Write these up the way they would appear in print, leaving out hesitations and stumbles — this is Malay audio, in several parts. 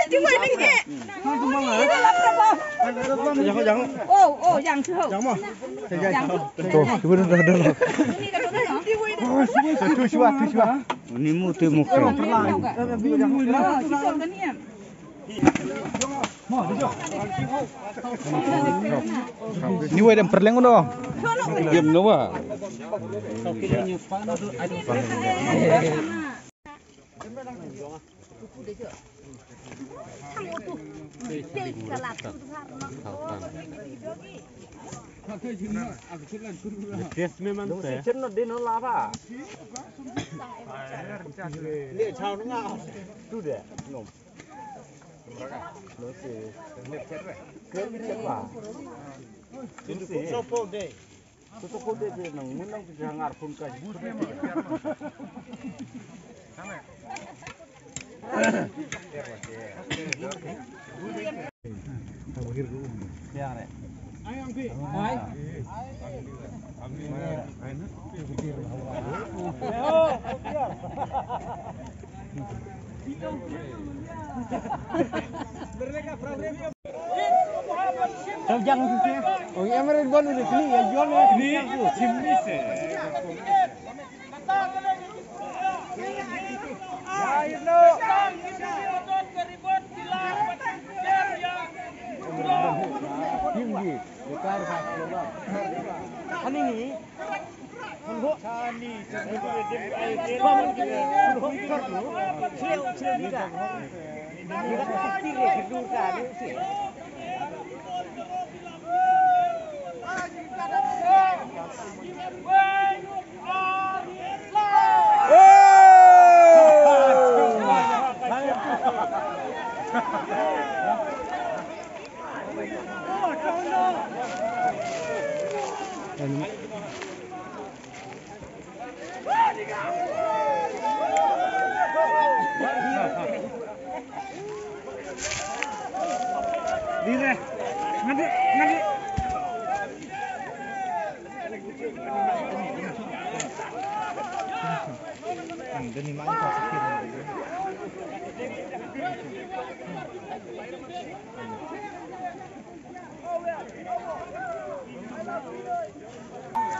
Cuma ini ke. Ini lapar apa? Jangan. Oh, yang tu. Jangan. Yang tu. Tuh, gimana dah. Ini kan udah Tushwa. Ini mutu muka. Oh, kita kan ni. Ni wei dem perleng uno. Diam no wa. Jangan sih. Oh, yang mereka buat udah kini ya jual ya. Ini cimni sih.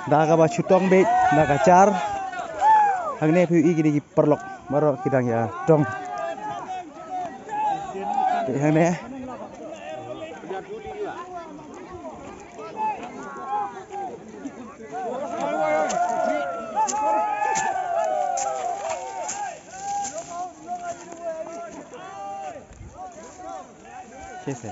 Dah ka chutong be, dah ka char. Hangne phi gini perlok maro kidang ya dong. Hangne. Cese.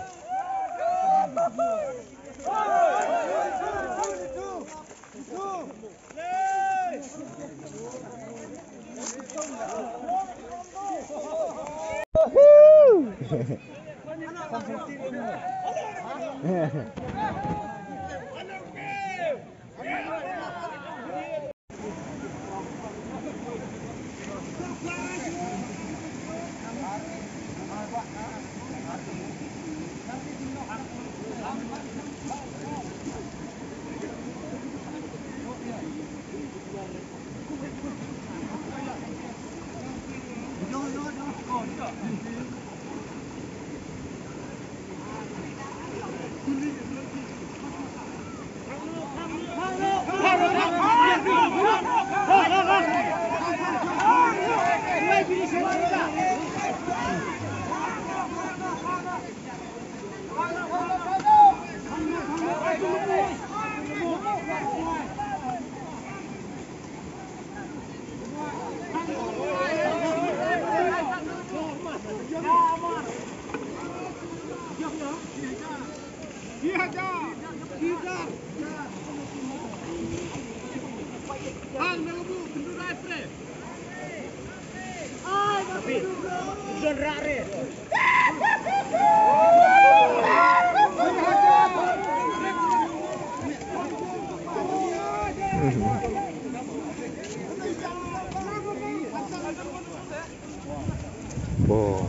Bo.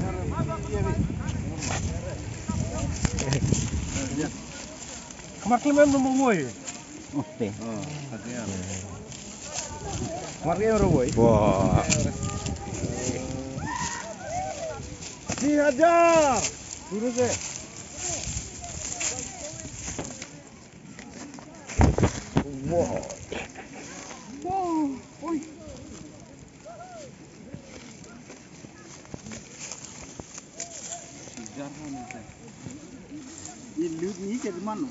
Kamar kalian nombor boy. Oke. Kamar kalian nombor boy. Wah. Dihajar. Lurus deh. Wow. Ôi. Ini lướt ní cái mana?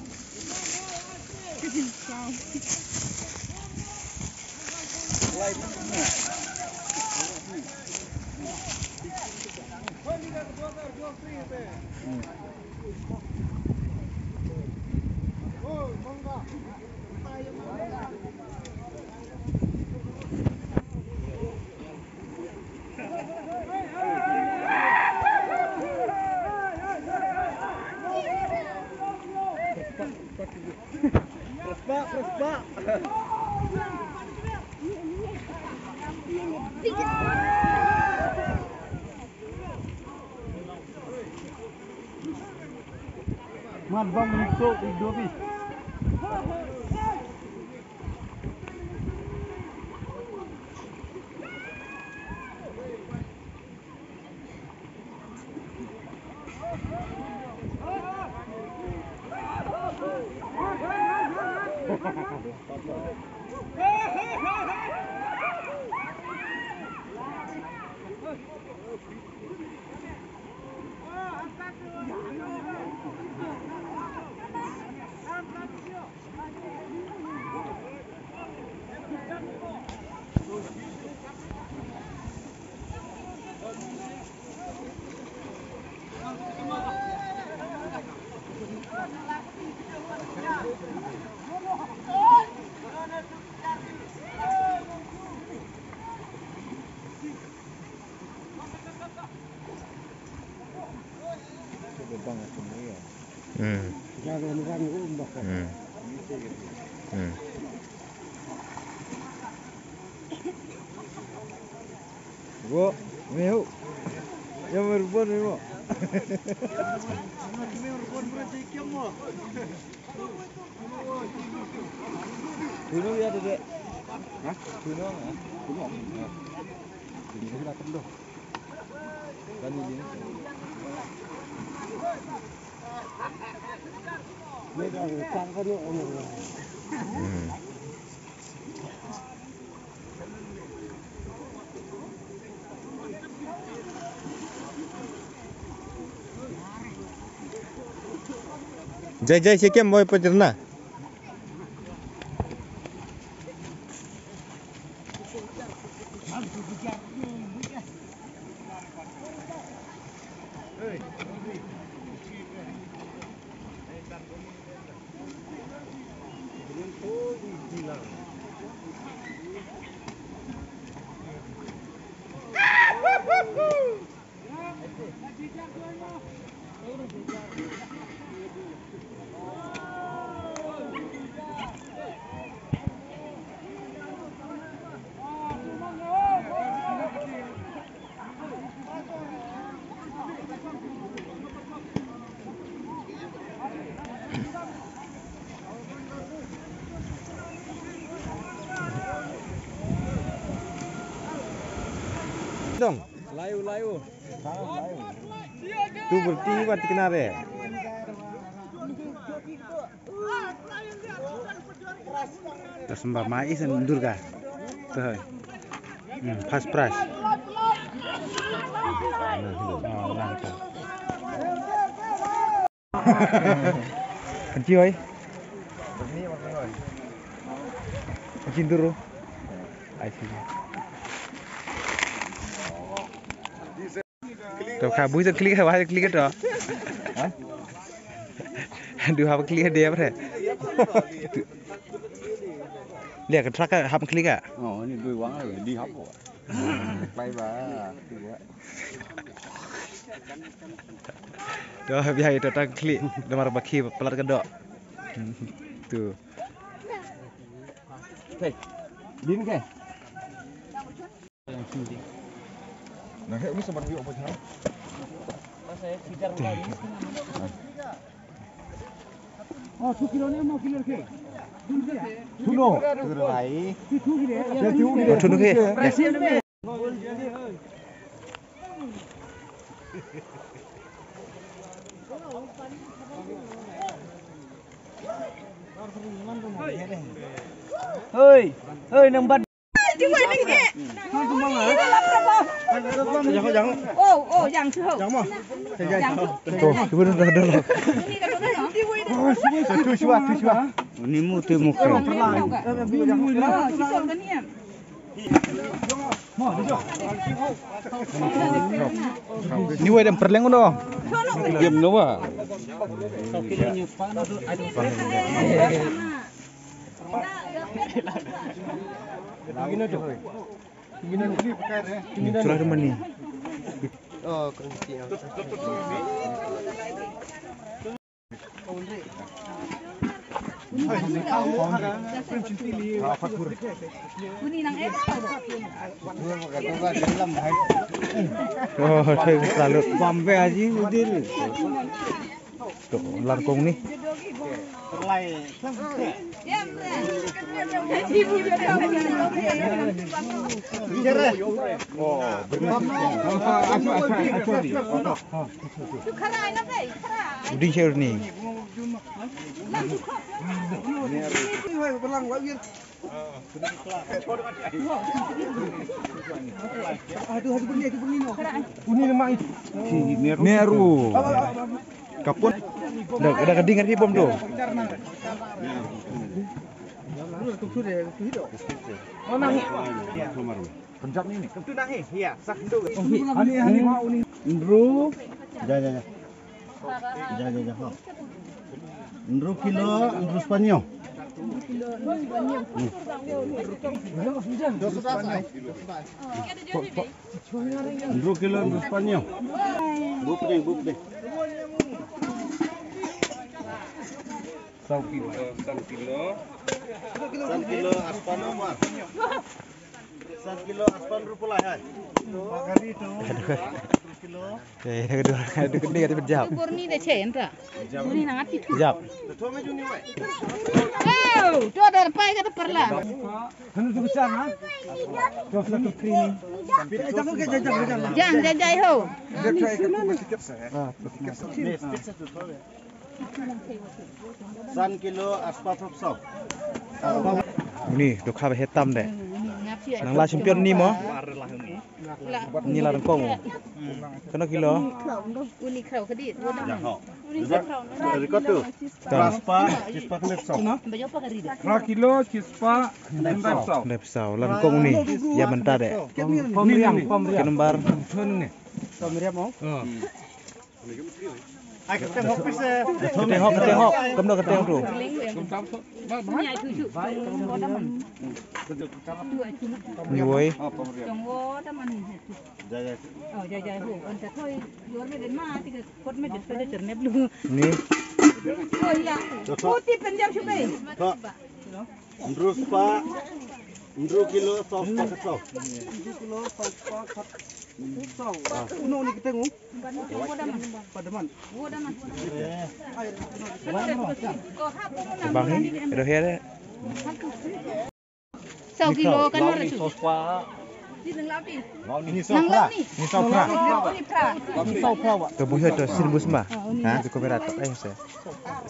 Cái gì sao? Prespa. Man bang untuk dua bis. Gua, meu, yang berbun meu. Dulu ya dek. Hah? Dulu nggak? Dulu. Ini kita perlu. Kan ini. Ini dah tangkap dulu. Jai siapa mau pecerna? Dong. Layu. Tu berarti buat kenapa? Tersembah mais dan mundur kah? Tuh. Fast price. Oh, mantap. Kunci oi. Kunci dulu. Asyik. तो खाबू से क्लिक है वहाँ क्लिक है do have a clear day apa lihat ke truck have klik ah Oh, ini dua uang lagi di hap. Bye bye. do biar itu truck klik nomor baki pelat kedok tu Hey, din ke? Yang sini. Nah, ini sebar view apa sih? Saya sidar lagi. Oh, 2 kilo ni mau kilo ke? Tuno. tu lagi Tu kilo. oh tu ke Hei, hei nambat. Cuma ni ke? Ini lap berapa? Jangan. Oh, yang tu. Jangan mah. Yang tu. Tuh, coba dah. Ini kan tu. Tuh. Ini mutu muka. Oh, kita kan ni. Ni wei dan perleng udah. Diam nawa. Curah teman ni. Oh, kunci. Bunyi nang Oh, saya selalu sampai aja udil. Tuh, larkong ni. Udin share ni. Meru. Kapun. Dah keding kan bom tu. Oh, nang. Penjat ni. Tu nang ya, sak tu. Ani mau ni. Indru. Ja. Indru kilo, indru Spanyol. Indru kilo, indru Spanyol. Buk. Sau kilo. San kilo aspan Omar. San kilo aspan rupulai hai. Pagari tu. Kedua keding ada berjam. Ukur ni dah cen tak? Bunyi nang ati tu. Jap. Betul me juni wei. Oh, tu ada pai kata perla. Hanu tu besar ha? Terus satu free ni. Jang jajai ho. San kilo aspan rupsau. Ni dok khabe hetam deh. Ngap sia. Nang la champion ni mo. Ni la rangkong. Kena kilo. Uni krau kedit. Ja ho. Rekod tu. Aspa, cispa rupsau. Bayo apa kari dah? 3 kilo cispa 9 sau. Dah pesau rangkong ni. Ya mentah deh. Pemriam. Ke lembar. Thun ni. Ketengok. Kemana ketengok tu? Nyai tu cu. Ko dah man. Ni woi. Jong wo dah man. Ja. Oh, jajai ho. Anta thoi luar me den ma tiga kot me den pada cerne blue. Ni Oh ya. Putih penjam sukai. Kok. Indru spa. Indru kilo sos rupsau. Uno ni ketengok. Wo dah man. Padaman. Wo dah man. Bang ni, ada here. 1 kilo kan orang tu. Di nang laut ni. Nang laut ni. Ni sau pra. Ni pra. Tu buih tu seribu sembah. Ha, tu kamera tak saya.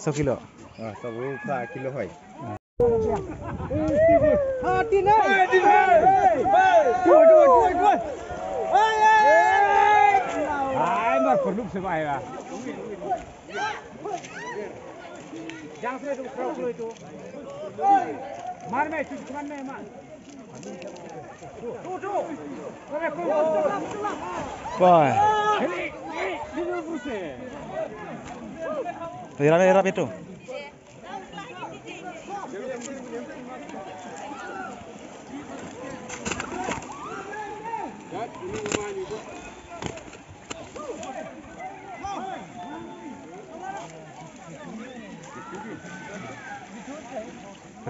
1 kilo. Sabu pra kilo hai. Dua. Hai, mar perlu semai lah. Jangan saya tu kau itu. Mar me cuci cuman me mar. Tu. Boy. Ini buse. Rap itu.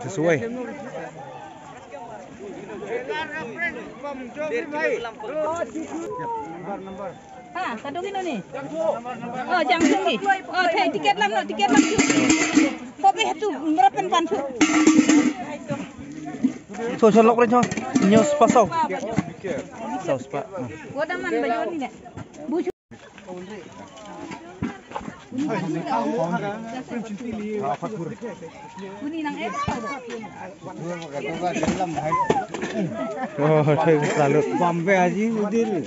Sesuai. Ha, kado kino ni? Oh, jang ni. Oh, thai tiket lam no, tiket lam tu. Kopi tu berapan pansu. So lok rin cho. Nyos pasau. Saus pak. Wo dah man baju ni nek. Buju. Bunyi nang Oh, selalu Sampai aja udil.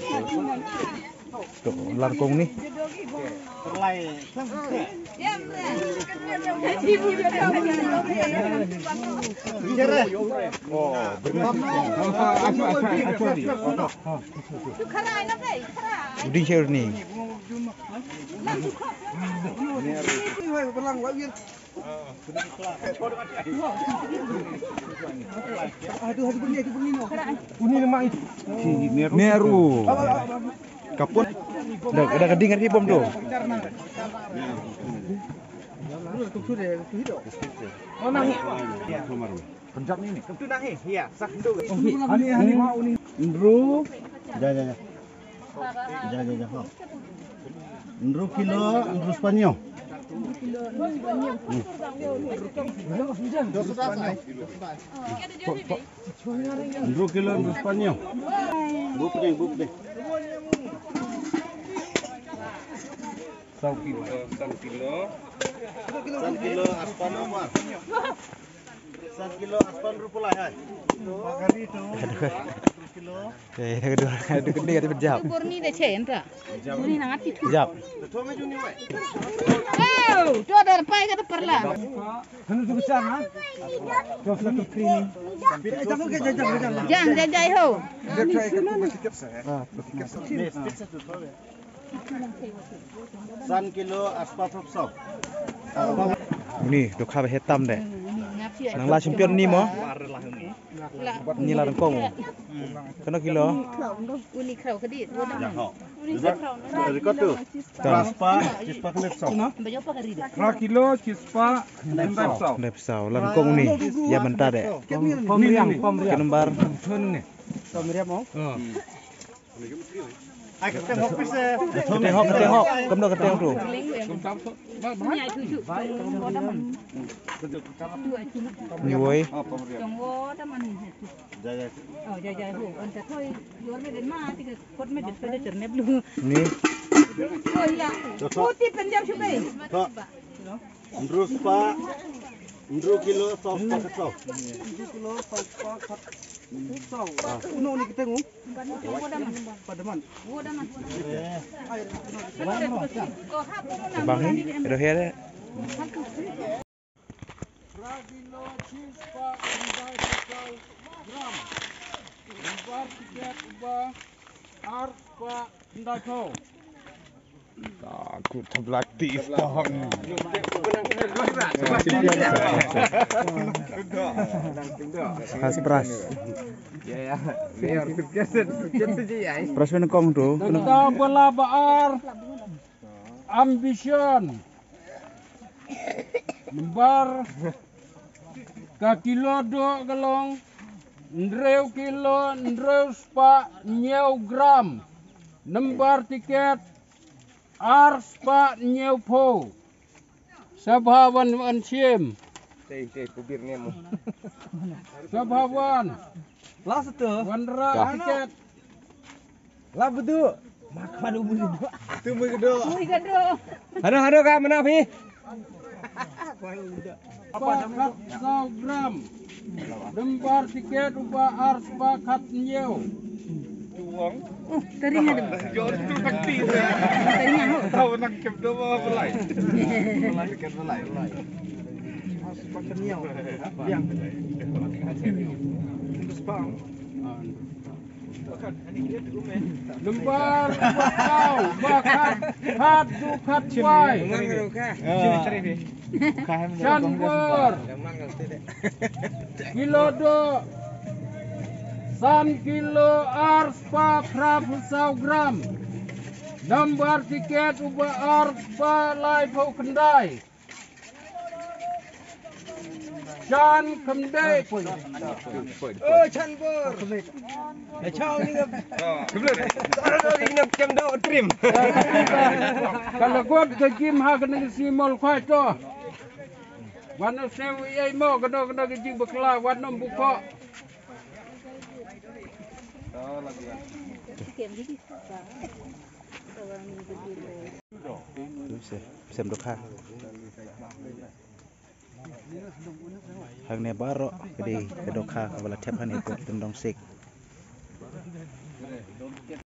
tuh langkung nih. Udah share nih. Meru. Kapun. Udah kedengar sih bom tuh. Penjat ni. Ndru. Ja. Ndru kilo, ndru Spanyol. Ndru kilo, ndru Spanyol. Buk deh. 1 kilo. 1 kilo aspan Umar. 1 kilo aspan rupulai hai. Pakari itu. Kedua gede kata berjam. Kubur ni dah cek entah. Bunyi nang ati tu. Jap. Betul maju ni wei. Oh, tu ada pai kata perlah. Jangan jajai ho. San kilo aspan rupsau. Ini dok khabe hitam deh. Ngap sia. Nang la champion ni mo. Ni la rengkong. Kena kilo. Uni krau kedit. Ya ho. Rekod tu. Aspan, cispa rupsau. Bajo apa kari dah? 2 kilo cispa 600. Udah pesau la rengkong ni. Ya mentah deh. Pemriam. Kelembar. Ni. Ketengok pis. Ketengok. Kemdo ketengok tu. Bunyi ai tu cu. Boda man. Tu ai cu. Ni woi. Jong boda man. Jaya. Oh, jajai ho. Anta thoi luar me den ma tiga kot me det pada cerne blue. Ni Oh ya. Putih penjam cubai. Kok. Ndru spa. Ndru kilo sos pakasau. Uno ni ketengok. Boda man. Boda man. Kau hap pun Bang ni. Ada here. Aku terbelakti pohon. Khas pras. Ya. Biar berkesan saja. Pras menekong tu. Kita belabar ambition membar ka kilo do galong ndreu kilo ndreu spa nyeu gram nembar tiket ar spa nyeu po sabhawan an sim Kubir ni mo. sabhawan Lah tu. wandra tiket Lah betul. Makan dulu dulu. Tu mu gedo. Ui gaduh. Hado ka mana pi? apa 100 gram nembar tiket upa ar spa kat nyeu Teringat dah. Jor tu bakti. Teringat ho. Tahu nak kem do apa belai. Belai kem belai. lembar bakau bakat hat dukat wai Sanbor kilo do san kilo arspa prapusau gram lembar tiket uba arspa lai pau kendai Chan Kemdai. Oh, Chanbor. Chao ni ke? Kebelah. Taruh ni nak kem do trim. Kalau god ke Jim ha kena si mol khoi to. Wan sew ai mo kena ke Jim bekla wan nom buka. Sem dokha. Hang ne baro jadi dokha kepala tiap hari itu tendong sik.